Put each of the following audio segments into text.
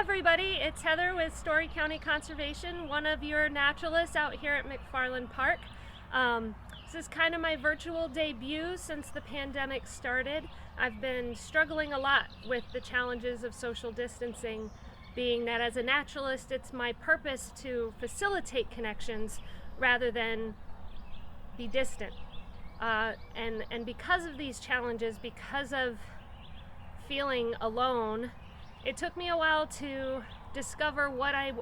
everybody, it's Heather with Story County Conservation, one of your naturalists out here at McFarland Park. This is kind of my virtual debut since the pandemic started. I've been struggling a lot with the challenges of social distancing, being that as a naturalist it's my purpose to facilitate connections rather than be distant. And because of these challenges, because of feeling alone, it took me a while to discover what I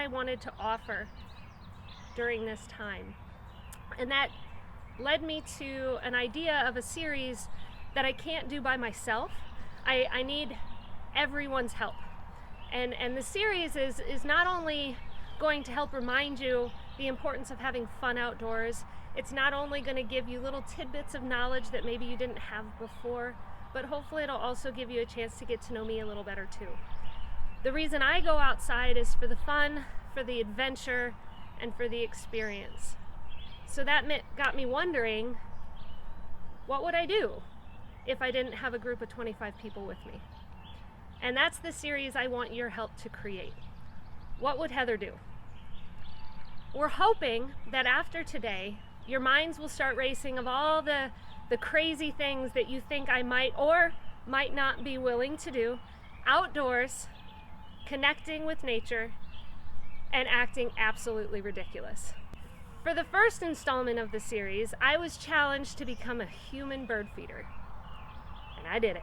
wanted to offer during this time. And that led me to an idea of a series that I can't do by myself. I need everyone's help. And the series is not only going to help remind you the importance of having fun outdoors, it's not only going to give you little tidbits of knowledge that maybe you didn't have before, but hopefully it'll also give you a chance to get to know me a little better too. The reason I go outside is for the fun, for the adventure, and for the experience. So that got me wondering, what would I do if I didn't have a group of 25 people with me? And that's the series I want your help to create. What would Heather do? We're hoping that after today, your minds will start racing of all the crazy things that you think I might or might not be willing to do outdoors, connecting with nature, and acting absolutely ridiculous. For the first installment of the series, I was challenged to become a human bird feeder, and I did it.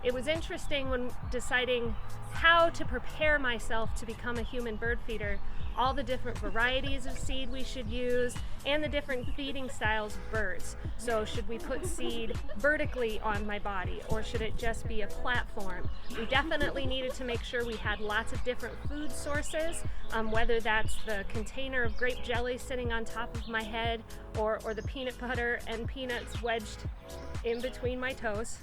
It was interesting when deciding how to prepare myself to become a human bird feeder, all the different varieties of seed we should use, and the different feeding styles of birds. So should we put seed vertically on my body, or should it just be a platform? We definitely needed to make sure we had lots of different food sources, whether that's the container of grape jelly sitting on top of my head, or the peanut butter and peanuts wedged in between my toes.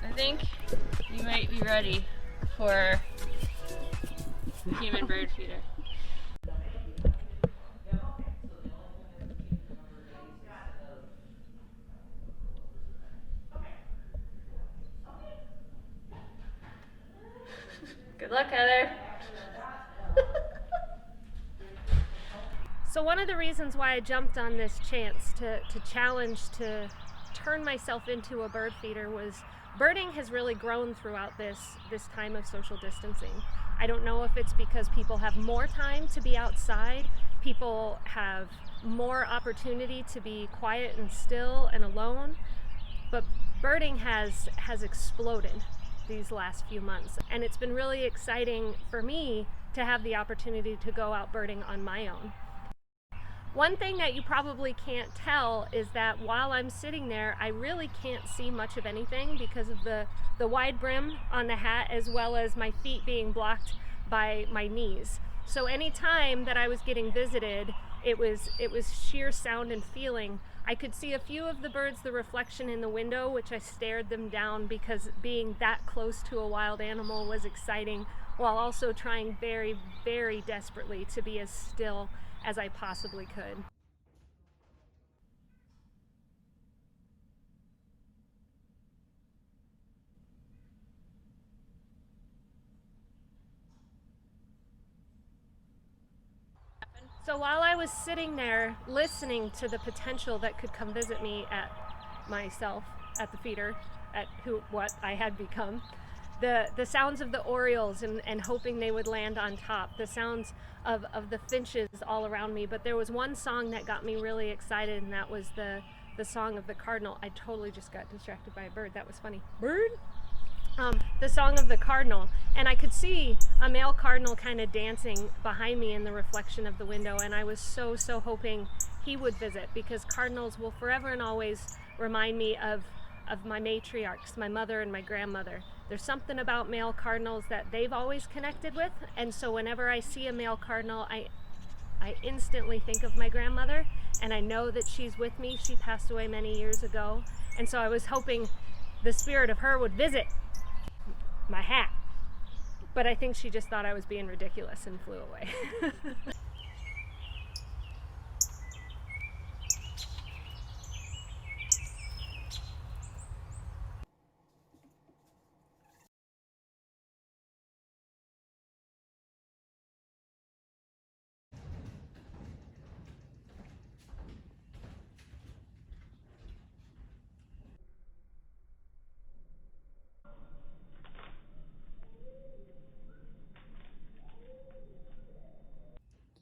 I think you might be ready for human bird feeder. Good luck, Heather. So one of the reasons why I jumped on this chance to challenge to turn myself into a bird feeder was birding has really grown throughout this time of social distancing. I don't know if it's because people have more time to be outside, people have more opportunity to be quiet and still and alone, but birding has exploded these last few months, and it's been really exciting for me to have the opportunity to go out birding on my own. One thing that you probably can't tell is that while I'm sitting there, I really can't see much of anything because of the wide brim on the hat, as well as my feet being blocked by my knees. So any time that I was getting visited, it was sheer sound and feeling. I could see a few of the birds, the reflection in the window, which I stared them down because being that close to a wild animal was exciting, while also trying very, very desperately to be as still as I possibly could. So while I was sitting there listening to the potential that could come visit me at myself, at the feeder, at what I had become, the sounds of the orioles and hoping they would land on top, the sounds of the finches all around me. But there was one song that got me really excited, and that was the song of the cardinal. I totally just got distracted by a bird. That was funny. Bird? The song of the cardinal, and I could see a male cardinal kind of dancing behind me in the reflection of the window, and I was so hoping he would visit, because cardinals will forever and always remind me of my matriarchs, my mother and my grandmother. There's something about male cardinals that they've always connected with, and so whenever I see a male cardinal, I instantly think of my grandmother, and I know that she's with me. She passed away many years ago, and so I was hoping the spirit of her would visit my hat. But I think she just thought I was being ridiculous and flew away.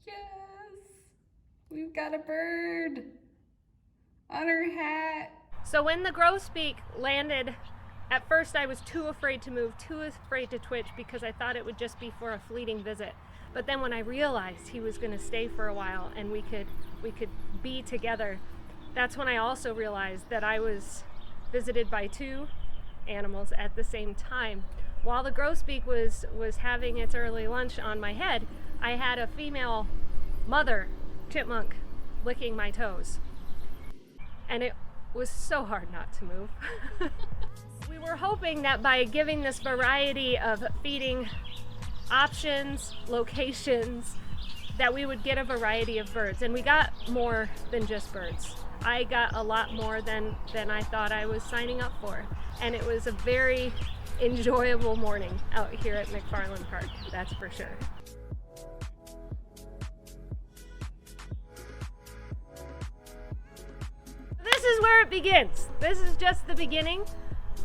Yes! We've got a bird on her hat. So when the grosbeak landed, at first I was too afraid to move, too afraid to twitch, because I thought it would just be for a fleeting visit. But then when I realized he was going to stay for a while and we could be together, that's when I also realized that I was visited by two animals at the same time. While the grosbeak was having its early lunch on my head, I had a female mother chipmunk licking my toes. And it was so hard not to move. We were hoping that by giving this variety of feeding options, locations, that we would get a variety of birds. And we got more than just birds. I got a lot more than I thought I was signing up for. And it was a very enjoyable morning out here at McFarland Park, that's for sure. This is where it begins. This is just the beginning.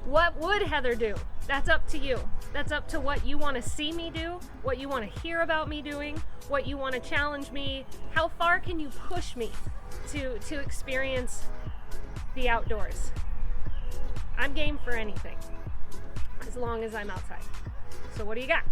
What would Heather do? That's up to you. That's up to what you want to see me do, what you want to hear about me doing, what you want to challenge me. How far can you push me to experience the outdoors? I'm game for anything, as long as I'm outside. So what do you got?